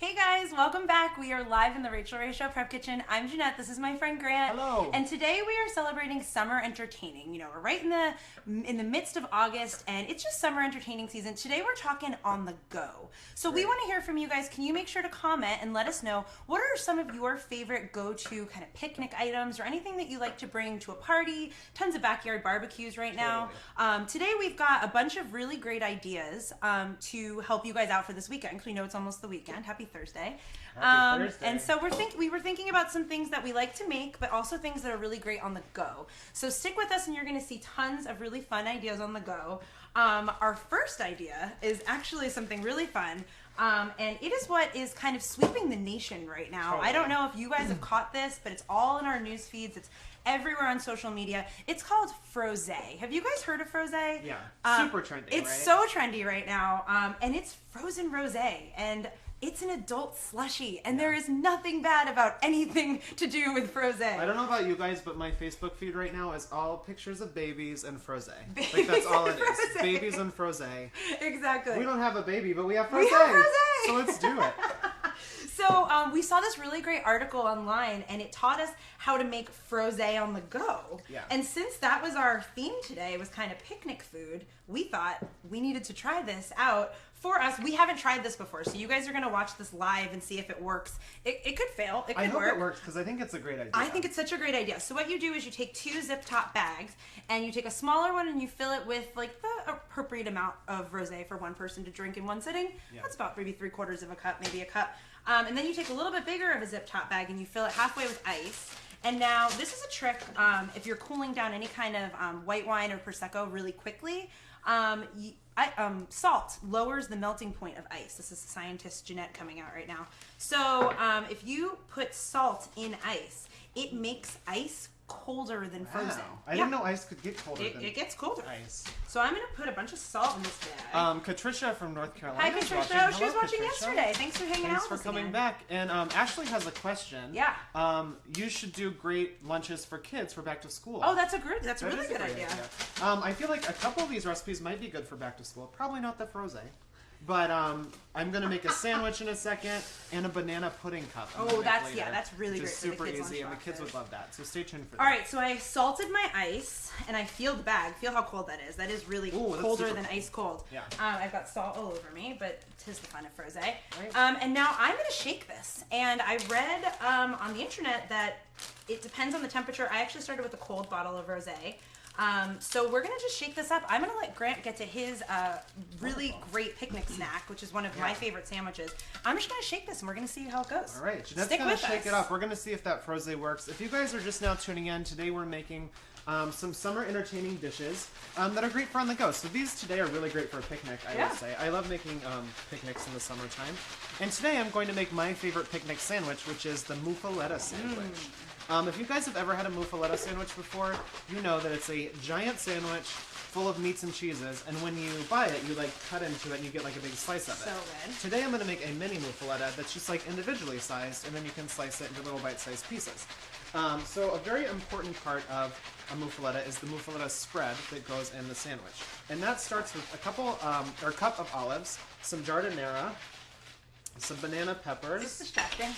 Hey guys, welcome back. We are live in the Rachael Prep Kitchen. I'm Jeanette. This is my friend Grant. Hello. And today we are celebrating summer entertaining. You know, we're right in the midst of August, and it's just summer entertaining season. Today we're talking on the go. So we want to hear from you guys. Can you make sure to comment and let us know what are some of your favorite go-to kind of picnic items or anything that you like to bring to a party? Tons of backyard barbecues right now. Today we've got a bunch of really great ideas to help you guys out for this weekend, because we know it's almost the weekend. Happy Thursday. Happy Thursday. And so we were thinking about some things that we like to make, but also things that are really great on the go. So stick with us and you're going to see tons of really fun ideas on the go. Our first idea is actually something really fun. And it is what is kind of sweeping the nation right now. Totally. I don't know if you guys have caught this, but it's all in our news feeds. It's everywhere on social media. It's called frosé. Have you guys heard of frosé? Yeah, super trendy, It's right? so trendy right now. And it's frozen rosé. And it's an adult slushie, and there is nothing bad about anything to do with frosé. I don't know about you guys, but my Facebook feed right now is all pictures of babies and frosé. Babies Like, that's all and it is. frosé. Babies and frosé. Exactly. We don't have a baby, but we have frosé. We have frosé. So let's do it. So we saw this really great article online, and it taught us how to make frosé on the go. Yeah. And since that was our theme today, was kind of picnic food, we thought we needed to try this out for us. We haven't tried this before, so you guys are going to watch this live and see if it works. It could fail. It could I hope work. it works, because I think it's a great idea. I think it's such a great idea. So what you do is you take 2 zip top bags, and you take a smaller one and you fill it with like the appropriate amount of rosé for one person to drink in one sitting. Yeah. That's about maybe 3/4 of a cup, maybe a cup. And then you take a little bit bigger of a zip top bag and you fill it halfway with ice. And now this is a trick if you're cooling down any kind of white wine or Prosecco really quickly. Salt lowers the melting point of ice. This is scientist Jeanette coming out right now. So if you put salt in ice, it makes ice colder than frozen. I didn't know ice could get colder than It gets colder. ice. So I'm going to put a bunch of salt in this bag. Katricia from North Carolina. Hi, is Patricia. watching. She was Hello, watching Katricia. yesterday. Thanks for hanging Thanks out for with us coming again. back. And Ashley has a question. Yeah. You should do great lunches for kids for back to school. Oh, that's a really That good is a great idea. I feel like a couple of these recipes might be good for back to school. Probably not the frosé. But I'm going to make a sandwich in a second and a banana pudding cup. Oh, that's really great Just for the super kids' easy, and the kids lunchboxes. would love that. So stay tuned for that. All right, so I salted my ice, and I feel the bag. Feel how cold that is. That is really Ooh, that's colder super than cold. ice cold. Yeah. I've got salt all over me, but 'tis the fun of frosé. Right. And now I'm going to shake this. And I read on the internet that it depends on the temperature. I actually started with a cold bottle of rosé. So we're going to just shake this up. I'm going to let Grant get to his really great picnic snack, which is one of my favorite sandwiches. I'm just going to shake this, and we're going to see how it goes. All right, Jeanette's Stick going to with shake us. it up. We're going to see if that frosé works. If you guys are just now tuning in, today we're making some summer entertaining dishes that are great for on the go. So these today are really great for a picnic, I would say. I love making picnics in the summertime. And today I'm going to make my favorite picnic sandwich, which is the Muffaletta sandwich. If you guys have ever had a Muffaletta sandwich before, you know that it's a giant sandwich full of meats and cheeses, and when you buy it, you like cut into it and you get like a big slice of it. So good. Today I'm going to make a mini Muffaletta that's just like individually sized, and then you can slice it into little bite-sized pieces. So a very important part of a Muffaletta is the Muffaletta spread that goes in the sandwich. And that starts with a cup of olives, some giardiniera, some banana peppers. It's distracting.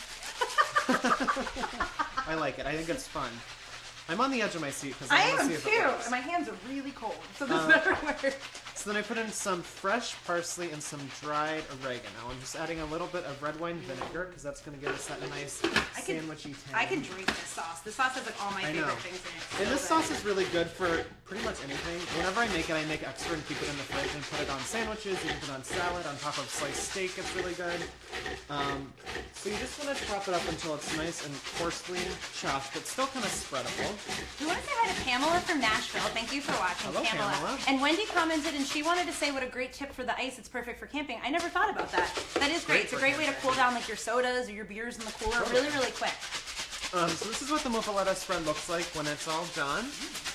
I like it. I think it's fun. I'm on the edge of my seat because I I want to am see if too. it works. And my hands are really cold, so this never works. So then I put in some fresh parsley and some dried oregano. I'm just adding a little bit of red wine vinegar because that's going to give us that nice sandwichy tang. I can drink this sauce. This sauce has like all my I favorite know. things in it. And So this good. sauce is really good for pretty much anything. Whenever I make extra and keep it in the fridge and put it on sandwiches. You can put it on salad, on top of sliced steak. It's really good. So you just want to chop it up until it's nice and coarsely chopped, but still kind of spreadable. We want to say hi to Pamela from Nashville. Thank you for watching, Hello, Pamela. And Wendy commented, and she wanted to say what a great tip for the ice. It's perfect for camping. I never thought about that. That is great. It's a great way to cool down like your sodas or your beers in the cooler really, really quick. So this is what the Muffaletta spread looks like when it's all done.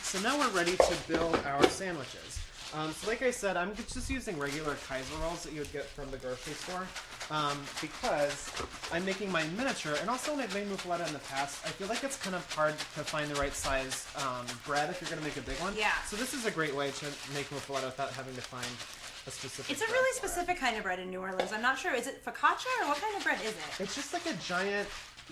So now we're ready to build our sandwiches. So like I said, I'm just using regular Kaiser rolls that you would get from the grocery store because I'm making my miniature, and also when I've made Muffaletta in the past, I feel like it's kind of hard to find the right size bread if you're going to make a big one. Yeah. So this is a great way to make Muffaletta without having to find a specific. It's a really specific kind of bread in New Orleans. I'm not sure. Is it focaccia or what kind of bread is it? It's just like a giant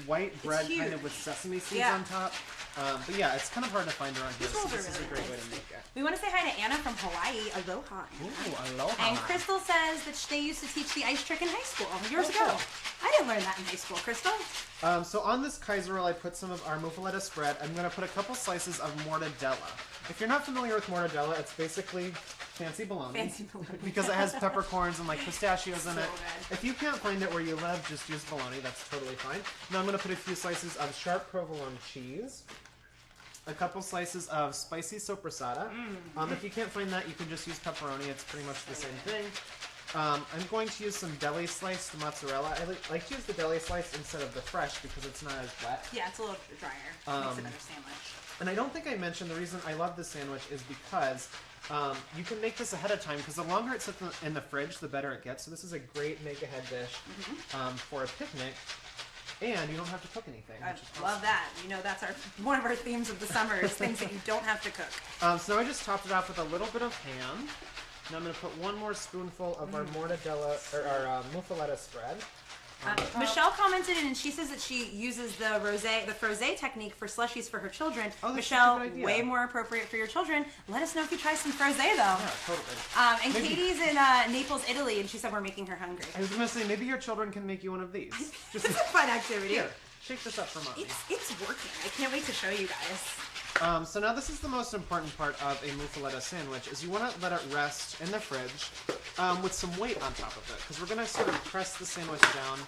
white bread kind of with sesame seeds on top. But yeah, it's kind of hard to find around here, so this is a great way to make it. We want to say hi to Anna from Hawaii. Aloha. Ooh, aloha. And Crystal says that they used to teach the ice trick in high school years ago. I didn't learn that in high school, Crystal. So on this Kaiser roll, I put some of our Muffaletta Spread. I'm going to put a couple slices of mortadella. If you're not familiar with mortadella, it's basically fancy bologna. Fancy bologna. Because it has peppercorns and like pistachios in it. Good. If you can't find it where you live, just use bologna. That's totally fine. Now I'm going to put a few slices of sharp provolone cheese. A couple slices of spicy sopressata. If you can't find that, you can just use pepperoni. It's pretty much the same thing. I'm going to use some deli sliced mozzarella. I like to use the deli slice instead of the fresh because it's not as wet. Yeah, it's a little drier. Makes a better sandwich. And I don't think I mentioned the reason I love this sandwich is because you can make this ahead of time because the longer it sits in the fridge, the better it gets. So this is a great make-ahead dish for a picnic. And you don't have to cook anything. I love that. You know, that's one of our themes of the summer is things that you don't have to cook. So I just topped it off with a little bit of ham. Now I'm going to put one more spoonful of our mortadella, or our Muffaletta Spread. Michelle commented and she says that she uses the frosé technique for slushies for her children. Oh, Michelle, way more appropriate for your children. Let us know if you try some frosé though. Yeah, totally. And Katie's in Naples, Italy, and she said we're making her hungry. I was going to say, maybe your children can make you one of these. Just a fun activity. Here, shake this up for mommy. It's working. I can't wait to show you guys. So now this is the most important part of a muffaletta sandwich, is you want to let it rest in the fridge with some weight on top of it, because we're going to sort of press the sandwich down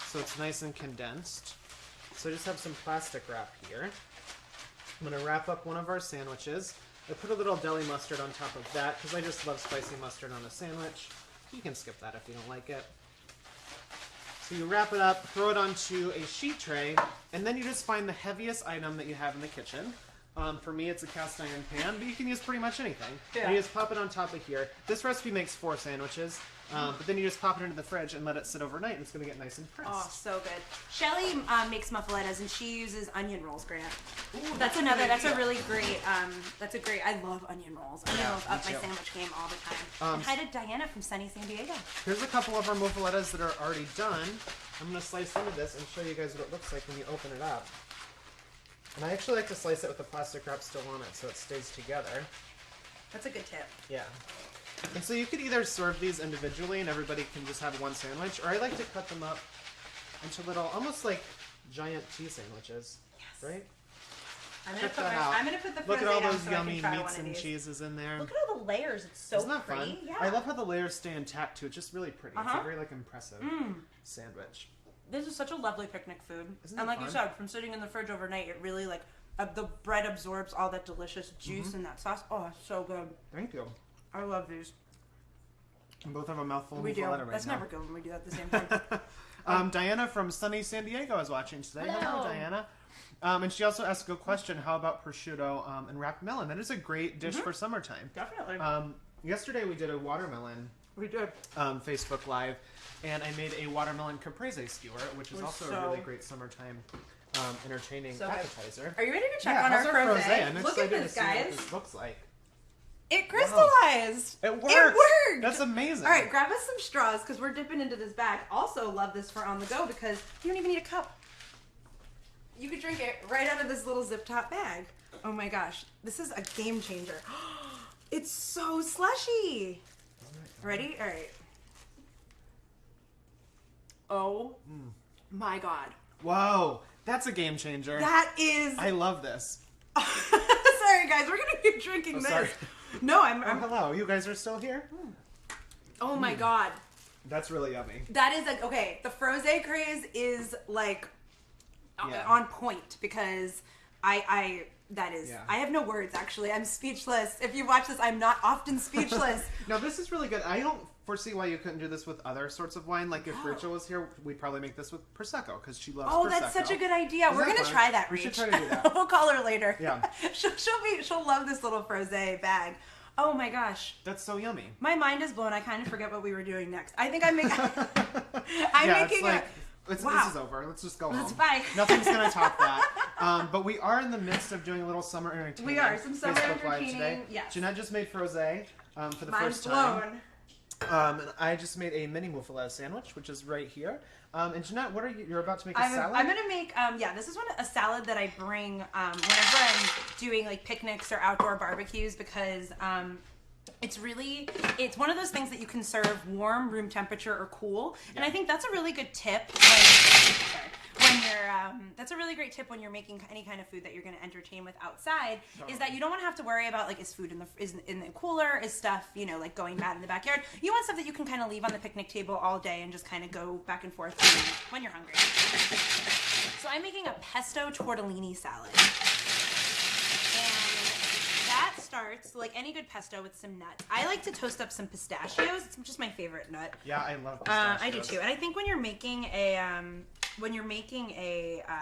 so it's nice and condensed. So I just have some plastic wrap here. I'm going to wrap up one of our sandwiches. I put a little deli mustard on top of that, because I just love spicy mustard on a sandwich. You can skip that if you don't like it. So you wrap it up, throw it onto a sheet tray, and then you just find the heaviest item that you have in the kitchen. For me, it's a cast iron pan, but you can use pretty much anything. Yeah. And you just pop it on top of here. This recipe makes 4 sandwiches, but then you just pop it into the fridge and let it sit overnight, and it's going to get nice and crisp. Oh, so good. Shelly makes muffalettas, and she uses onion rolls, Grant. Ooh, that's a really great, I love onion rolls. Onion rolls up my sandwich game all the time. And hi to Diana from sunny San Diego. Here's a couple of our muffalettas that are already done. I'm going to slice into this and show you guys what it looks like when you open it up. And I actually like to slice it with the plastic wrap still on it so it stays together. That's a good tip. Yeah. And so you could either serve these individually and everybody can just have one sandwich, or I like to cut them up into little, almost like giant tea sandwiches. Yes. Right? I'm gonna put the Look at all those yummy meats and cheeses in there. Look at all the layers. It's so Isn't that pretty. fun? Yeah. I love how the layers stay intact too. It's just really pretty. It's a very impressive sandwich. This is such a lovely picnic food. Isn't and it like fun? you said, from sitting in the fridge overnight, it really the bread absorbs all that delicious juice in that sauce. Oh, it's so good. Thank you. I love these. We both have a mouthful of We do. muffaletta right That's now. never good when we do that at the same time. Diana from sunny San Diego is watching today. Hello, Diana. And she also asked a good question. How about prosciutto and wrapped melon? That is a great dish for summertime. Definitely. Yesterday we did a watermelon Facebook Live, and I made a watermelon caprese skewer, which is also a really great summertime entertaining appetizer. Are you ready to check on our frosé? I'm Look excited at this, to see guys. what this looks like. It crystallized. It worked. It worked. That's amazing. All right, grab us some straws because we're dipping into this bag. Also love this for on the go because you don't even need a cup. You could drink it right out of this little zip top bag. Oh my gosh, this is a game changer. It's so slushy. Ready? All right. Oh my God. Whoa, that's a game changer. That is. I love this. Sorry, guys, we're gonna keep drinking this. Sorry. No, I'm. Hello, you guys are still here? Oh my God. That's really yummy. That is like okay. The frosé craze is like on point because I have no words actually. I'm speechless. If you watch this, I'm not often speechless. No, this is really good. I don't foresee why you couldn't do this with other sorts of wine. Like if Rachael was here, we'd probably make this with Prosecco because she loves Prosecco. Oh, that's such a good idea. We're gonna try that. We should try to do that. We'll call her later. Yeah. She'll love this little frosé bag. Oh my gosh. That's so yummy. My mind is blown. I kind of forget what we were doing next. I think This is over. Let's just go home. Bye. Nothing's going to top that. But we are in the midst of doing a little summer entertainment. We are. Some summer Facebook Live entertaining. today. Yes. Jeanette just made frosé for the Mine's first time. blown. And I just made a mini muffaletta sandwich, which is right here. And Jeanette, what are you're about to make a salad? I'm gonna make, this is a salad that I bring whenever I'm doing like picnics or outdoor barbecues because it's one of those things that you can serve warm, room temperature, or cool. Yeah. And I think that's a really good tip that's a really great tip when you're making any kind of food that you're going to entertain with outside. Totally. Is that you don't want to have to worry about like is food in the cooler, is stuff like going bad in the backyard. You want stuff that you can kind of leave on the picnic table all day and just kind of go back and forth when you're hungry. So I'm making a pesto tortellini salad. That starts like any good pesto with some nuts. I like to toast up some pistachios. It's just my favorite nut. Yeah, I love pistachios. I do too. And I think when you're making a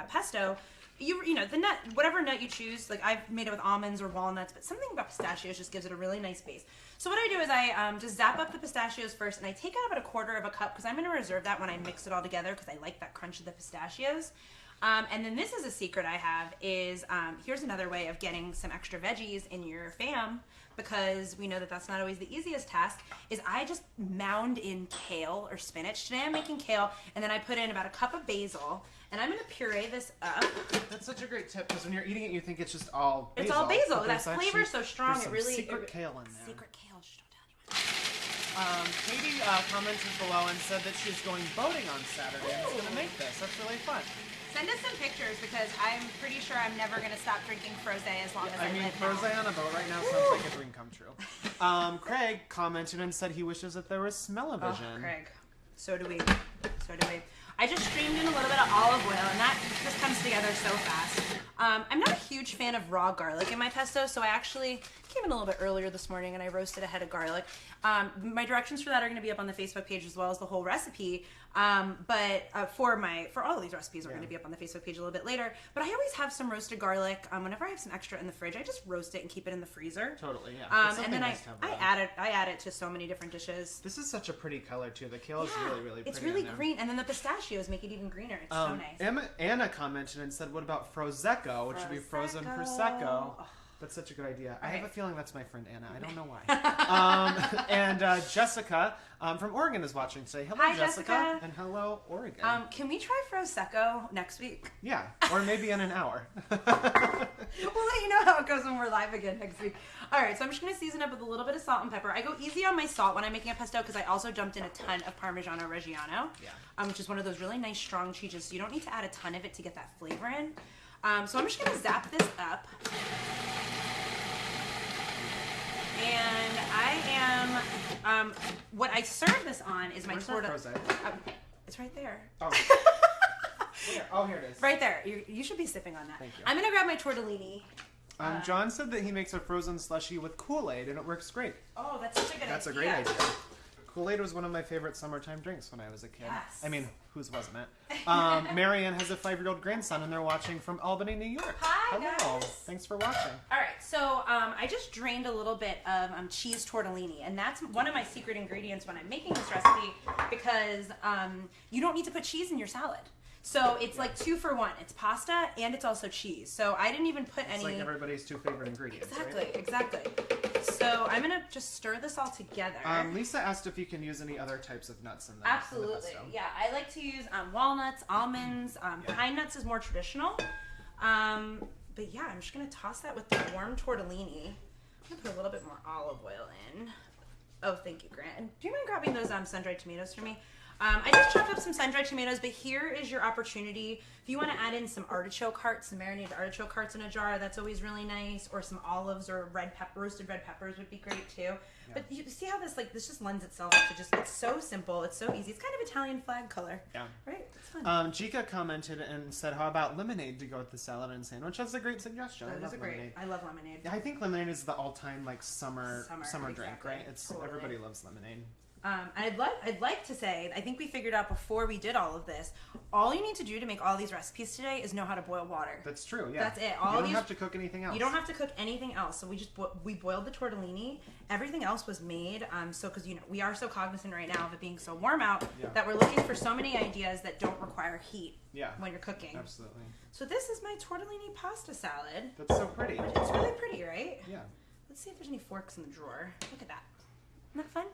pesto, the nut, whatever nut you choose, like I've made it with almonds or walnuts, but something about pistachios just gives it a really nice base. So what I do is I just zap up the pistachios first, and I take out about 1/4 cup because I'm going to reserve that when I mix it all together because I like that crunch of the pistachios. And then this is a secret I have is here's another way of getting some extra veggies in your fam because we know that that's not always the easiest task is I just mound in kale or spinach. Today I'm making kale and then I put in about 1 cup of basil and I'm going to puree this up. That's such a great tip because when you're eating it you think it's just all basil. It's all basil. That flavor is so strong. There's it really secret kale in there. Secret kale. Shh, don't tell anyone. Katie commented below and said that she's going boating on Saturday and is going to make this. That's really fun. Send us some pictures because I'm pretty sure I'm never going to stop drinking Frosé as long as I live Frosé on a boat right now sounds like a dream come true. Craig commented and said he wishes that there was smell-o-vision. Oh, Craig. So do we. I just streamed in a little bit of olive oil and that just comes together so fast. I'm not a huge fan of raw garlic in my pesto, so I actually came in a little bit earlier this morning and I roasted a head of garlic. My directions for that are going to be up on the Facebook page as well as the whole recipe. For all of these recipes are going to be up on the Facebook page a little bit later. But I always have some roasted garlic. Whenever I have some extra in the fridge, I just roast it and keep it in the freezer. Totally, yeah. And then I add it to so many different dishes. This is such a pretty color too. The kale is really, really pretty. It's really green, and then the pistachios make it even greener. It's so nice. Anna commented and said, "What about Prosecco, which would be frozen prosecco?" Oh. That's such a good idea. I have a feeling that's my friend Anna. I don't know why. And Jessica from Oregon is watching today. Hello, Hi, Jessica. And hello, Oregon. Can we try Prosecco next week? Yeah, or maybe in an hour. We'll let you know how it goes when we're live again next week. All right, so I'm just going to season up with a little bit of salt and pepper. I go easy on my salt when I'm making a pesto because I also dumped in a ton of Parmigiano Reggiano, which is one of those really nice strong cheeses. So you don't need to add a ton of it to get that flavor in. So I'm just going to zap this up. And I am, what I serve this on is my tortellini. It's right there. Oh. Here it is. Right there. You should be sipping on that. Thank you. I'm going to grab my tortellini. John said that he makes a frozen slushie with Kool-Aid and it works great. Oh, that's such a good idea. That's a great idea. Kool-Aid was one of my favorite summertime drinks when I was a kid. Yes. I mean, whose wasn't it? Marianne has a 5-year-old grandson and they're watching from Albany, New York. Hi, Hello. guys. Thanks for watching. All right, so I just drained a little bit of cheese tortellini, and that's one of my secret ingredients when I'm making this recipe because you don't need to put cheese in your salad. So it's like 2 for 1. It's pasta and it's also cheese. So I didn't even put any. It's like everybody's 2 favorite ingredients. Exactly, right? exactly. So I'm gonna just stir this all together. Lisa asked if you can use any other types of nuts in the Absolutely, pesto. yeah. I like to use walnuts, almonds. Pine nuts is more traditional. But yeah, I'm just gonna toss that with the warm tortellini. I'm gonna put a little bit more olive oil in. Oh, thank you, Grant. And do you mind grabbing those sun-dried tomatoes for me? I just chopped up some sun-dried tomatoes, but here is your opportunity. If you want to add in some artichoke hearts, some marinated artichoke hearts in a jar, that's always really nice. Or some olives or roasted red peppers would be great too. Yeah. But you see how this just lends itself to it's so simple, it's so easy. It's kind of Italian flag color. Yeah. Right? It's fun. Jika commented and said, how about lemonade to go with the salad and sandwich? That's a great suggestion. I love lemonade. I think lemonade is the all-time summer drink, exactly. right? It's totally. Everybody loves lemonade. I'd like to say, I think we figured out before we did all of this, all you need to do to make all these recipes today is know how to boil water. That's true, yeah. That's it. You don't have to cook anything else. You don't have to cook anything else. So we boiled the tortellini. Everything else was made. Because we are so cognizant right now of it being so warm out that we're looking for so many ideas that don't require heat when you're cooking. Absolutely. So this is my tortellini pasta salad. That's so pretty. It's really pretty, right? Yeah. Let's see if there's any forks in the drawer. Look at that. Isn't that fun?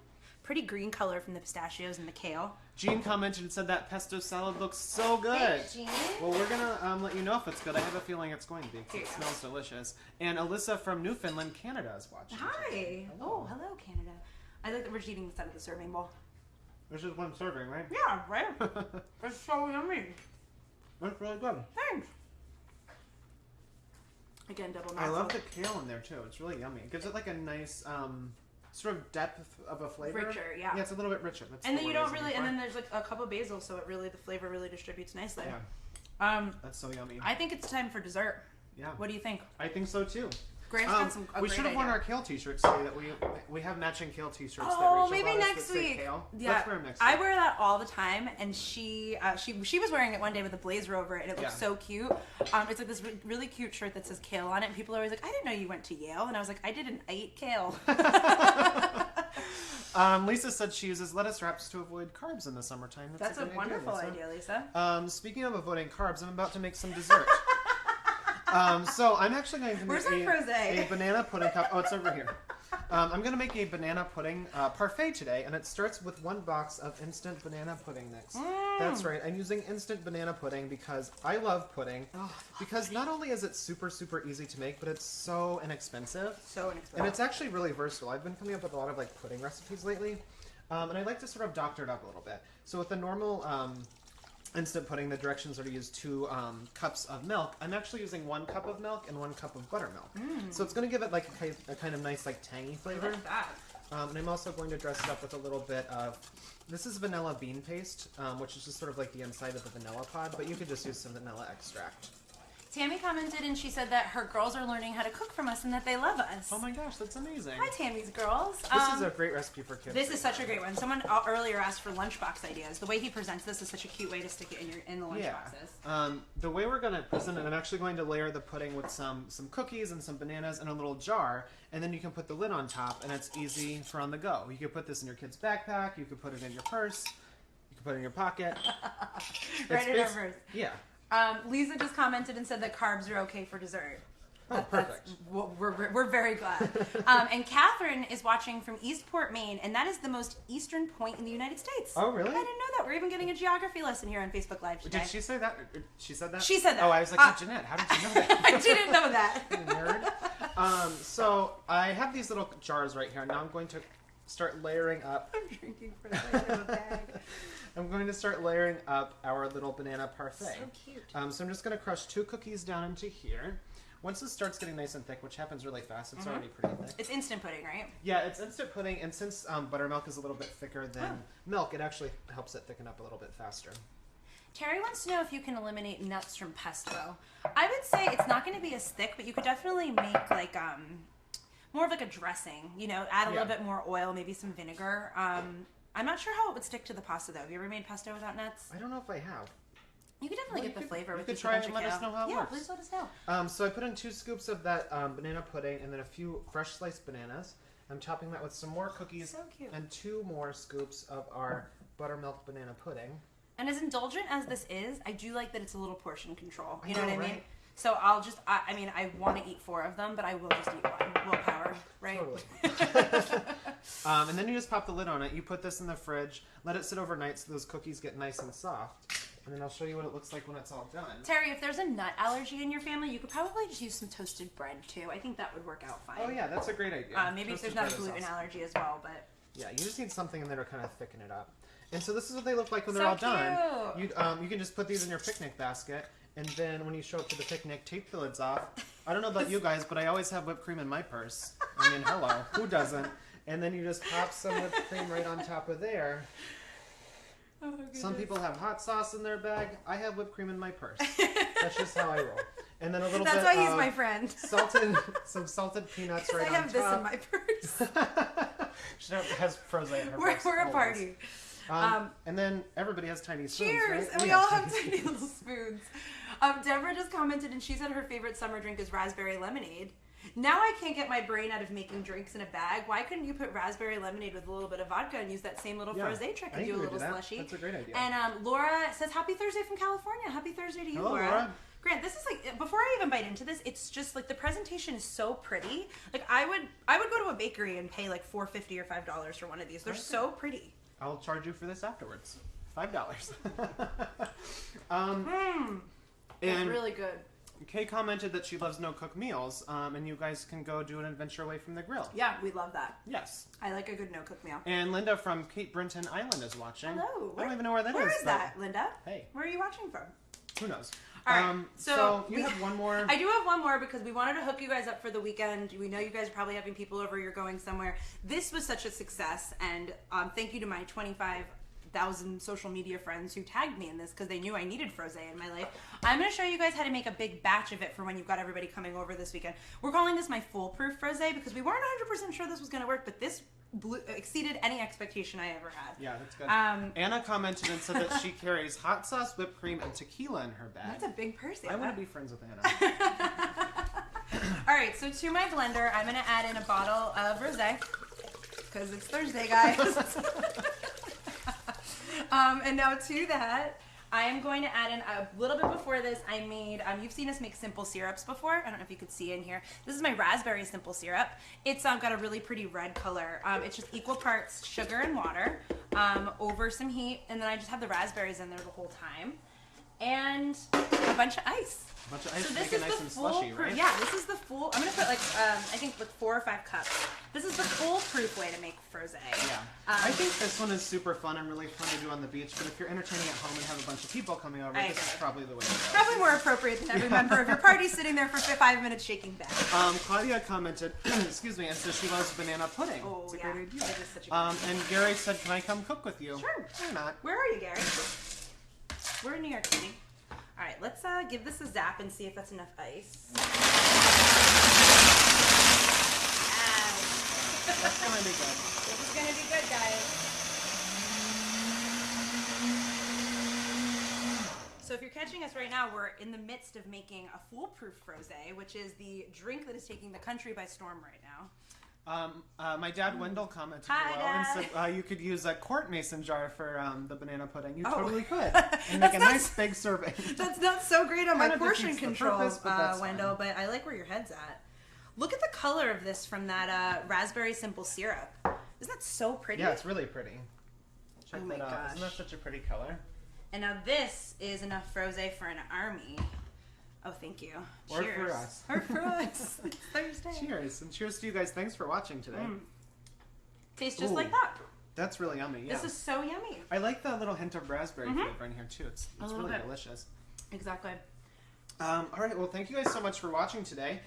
pretty green color from the pistachios and the kale. Jean commented and said that pesto salad looks so good. Thanks, Jean. Well, we're gonna let you know if it's good. I have a feeling it's going to be. Here It you go. smells delicious. And Alyssa from Newfoundland, Canada is watching. Hi. Oh, hello, Canada. I like that we're just eating this out of the serving bowl. This is one serving, right? Yeah, right. It's so yummy. That's really good. Thanks. Again, double I mouthful. love the kale in there too. It's really yummy. It gives it like a nice sort of depth of a flavor. Richer, yeah. Yeah, it's a little bit richer. That's And the then you word I don't was really, looking and for. then there's like a cup of basil, so the flavor really distributes nicely. Yeah, that's so yummy. I think it's time for dessert. Yeah, What do you think? I think so too. Graham's got some. We great should have worn idea. our kale t-shirts today. That we have matching kale t-shirts. that Oh, Rachel maybe bought us next that say week. Kale. Yeah, Let's wear them next I week. wear that all the time, and she was wearing it one day with a blazer over it, and it looks Yeah. so cute. It's like this really cute shirt that says kale on it, and people are always like, "I didn't know you went to Yale," and I was like, "I didn't. I ate kale." Lisa said she uses lettuce wraps to avoid carbs in the summertime. That's a good wonderful Lisa. idea, Lisa. Speaking of avoiding carbs, I'm about to make some dessert. So I'm actually going to make Where's our frosé? a banana pudding cup. Oh, it's over here. I'm going to make a banana pudding parfait today, and it starts with 1 box of instant banana pudding mix. That's right. I'm using instant banana pudding because I love pudding. Because not only is it super, super easy to make, but it's so inexpensive. So inexpensive. And it's actually really versatile. I've been coming up with a lot of like pudding recipes lately, and I like to sort of doctor it up a little bit. So with the normal instant pudding, the directions are to use 2 cups of milk. I'm actually using 1 cup of milk and 1 cup of buttermilk. So it's going to give it like a kind of nice like tangy flavor. I like that. And I'm also going to dress it up with a little bit of, this is vanilla bean paste, which is just sort of like the inside of the vanilla pod, but you could just use some vanilla extract. Tammy commented and she said that her girls are learning how to cook from us and that they love us. Oh my gosh, that's amazing. Hi, Tammy's girls. This is a great recipe for kids. This is such a great one. Someone earlier asked for lunchbox ideas. The way he presents this is such a cute way to stick it in the lunchboxes. Yeah. The way we're going to present it, I'm actually going to layer the pudding with some cookies and some bananas in a little jar, and then you can put the lid on top, and it's easy for on the go. You could put this in your kid's backpack, you could put it in your purse, you could put it in your pocket. Right in our purse. Yeah. Lisa just commented and said that carbs are okay for dessert. Oh, perfect. We're very glad. And Catherine is watching from Eastport, Maine, and that is the most eastern point in the United States. Oh, really? I didn't know that. We're even getting a geography lesson here on Facebook Live today. Did she say that? She said that? She said that. Oh, I was like, hey, Jeanette, how did you know that? I didn't know that. You nerd. So I have these little jars right here. Now I'm going to start layering up. I'm drinking for the bag. I'm going to start layering up our little banana parfait. So cute. So I'm just going to crush 2 cookies down into here. Once this starts getting nice and thick, which happens really fast, it's already pretty thick. It's instant pudding, right? Yeah, it's instant pudding, and since buttermilk is a little bit thicker than milk, it actually helps it thicken up a little bit faster. Terry wants to know if you can eliminate nuts from pesto. I would say it's not going to be as thick, but you could definitely make like more of like a dressing. You know, add a little bit more oil, maybe some vinegar. I'm not sure how it would stick to the pasta though. Have you ever made pesto without nuts? I don't know if I have. You could definitely get the flavor with could just try a it bunch and of let us kale. know how it yeah, works. please let us know. So I put in 2 scoops of that banana pudding and then a few fresh sliced bananas. I'm topping that with some more cookies So cute. and 2 more scoops of our buttermilk banana pudding. And as indulgent as this is, I do like that it's a little portion control. You I know know, what I mean? right? So I'll just, I mean, I want to eat 4 of them, but I will just eat 1. Willpower, right? Totally. And then you just pop the lid on it. You put this in the fridge, let it sit overnight so those cookies get nice and soft. And then I'll show you what it looks like when it's all done. Terry, if there's a nut allergy in your family, you could probably just use some toasted bread too. I think that would work out fine. Oh yeah, that's a great idea. Maybe if Toasted there's not a bread is gluten awesome. allergy as well, but Yeah, you just need something in there to kind of thicken it up. And so this is what they look like when they're So all done. cute. You can just put these in your picnic basket, and then when you show up to the picnic, take the lids off. I don't know about you guys, but I always have whipped cream in my purse. I mean, hello, who doesn't? And then you just pop some whipped cream right on top of there. oh, goodness. Some people have hot sauce in their bag. I have whipped cream in my purse. That's just how I roll. And then a little That's bit why he's of my friend. some salted peanuts 'Cause right I on have this in top. my purse. She has frosé in her we're purse. a always. party. And then everybody has tiny spoons, Cheers! right? And we all have tiny little spoons. Deborah just commented and she said her favorite summer drink is raspberry lemonade. Now I can't get my brain out of making drinks in a bag. Why couldn't you put raspberry lemonade with a little bit of vodka and use that same little frosé trick I and think do a we could little that. slushy? That's a great idea. And Laura says, happy Thursday from California. Happy Thursday to you, Hello, Laura. Laura. Grant, this is like, before I even bite into this, it's just like the presentation is so pretty. Like I would go to a bakery and pay like $4.50 or $5 for one of these. They're so pretty. I'll charge you for this afterwards. $5. It's really good. Kay commented that she loves no-cook meals, and you guys can go do an adventure away from the grill. Yeah, we love that. Yes. I like a good no-cook meal. And Linda from Cape Breton Island is watching. Hello. I don't even know where that is. Where is that, Linda? Hey. Where are you watching from? Who knows? All right, so you have one more. I do have one more because we wanted to hook you guys up for the weekend. We know you guys are probably having people over. You're going somewhere. This was such a success, and thank you to my 25,000 social media friends who tagged me in this because they knew I needed frosé in my life. I'm going to show you guys how to make a big batch of it for when you've got everybody coming over this weekend. We're calling this my foolproof frosé because we weren't 100% sure this was going to work, but this exceeded any expectation I ever had. Yeah, that's good. Anna commented and said that she carries hot sauce, whipped cream, and tequila in her bag. That's a big purse. I want to be friends with Anna. All right, so to my blender, I'm going to add in a bottle of rosé because it's Thursday, guys. And now to that, I am going to add in a little bit before this. I made, you've seen us make simple syrups before. I don't know if you could see in here. This is my raspberry simple syrup. It's got a really pretty red color. It's just equal parts sugar and water over some heat. And then I just have the raspberries in there the whole time. And a bunch of ice. A bunch of ice so to make it nice and slushy, right? Yeah, this is the full, I'm going to put like, I think like 4 or 5 cups. This is the foolproof way to make frosé. Yeah. I think this one is super fun and really fun to do on the beach, but if you're entertaining at home and have a bunch of people coming over, this is probably the way to go. Probably more appropriate than every member of your party sitting there for 5 minutes shaking back. Claudia commented, excuse me, and says she loves banana pudding. Oh, it's a yeah. great idea. It is such a good And Gary said, can I come cook with you? Sure. Why not? Where are you, Gary? We're in New York City. All right, let's give this a zap and see if that's enough ice. That's gonna be good. This is gonna be good, guys. So if you're catching us right now, we're in the midst of making a foolproof frosé, which is the drink that is taking the country by storm right now. My dad Wendell commented Hi, below Dad. and said you could use a quart mason jar for the banana pudding. You totally could. And That's make a not nice big serving. That's not so great on my Kind of portion defeats the control, purpose, but that's Wendell, fine. but I like where your head's at. Look at the color of this from that raspberry simple syrup. Isn't that so pretty? Yeah, it's really pretty. Check Oh my that out. gosh. Isn't that such a pretty color? And now this is enough frosé for an army. Oh, thank you. Or Cheers. for us. Or for us. It's Thursday. Cheers. And cheers to you guys. Thanks for watching today. Tastes just Ooh. like that. That's really yummy. Yeah. This is so yummy. I like the little hint of raspberry flavor in here too. It's little really bit. delicious. Exactly. All right, well, thank you guys so much for watching today.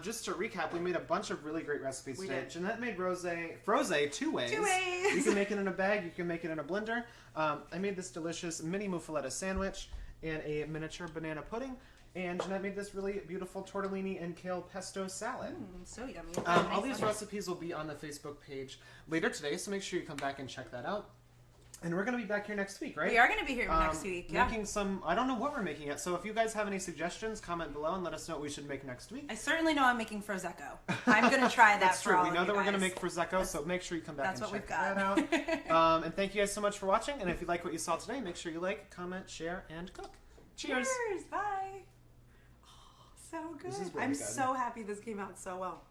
Just to recap, we made a bunch of really great recipes We today. did. Jeanette made frosé 2 ways. 2 ways. You can make it in a bag, you can make it in a blender. I made this delicious mini muffaletta sandwich and a miniature banana pudding. And Jeanette made this really beautiful tortellini and kale pesto salad. So yummy. All these recipes will be on the Facebook page later today, so make sure you come back and check that out. And we're going to be back here next week, right? We are going to be here next week. Yeah. Making some, I don't know what we're making yet. So if you guys have any suggestions, comment below and let us know what we should make next week. I certainly know I'm making Prosecco. I'm going to try that That's for true. all We of know you that we're going to guys. make Prosecco, so make sure you come back That's and what check we've that out. And thank you guys so much for watching. And if you like what you saw today, make sure you like, comment, share, and cook. Cheers. Cheers. Bye. Oh, so good. This is really I'm good. so happy this came out so well.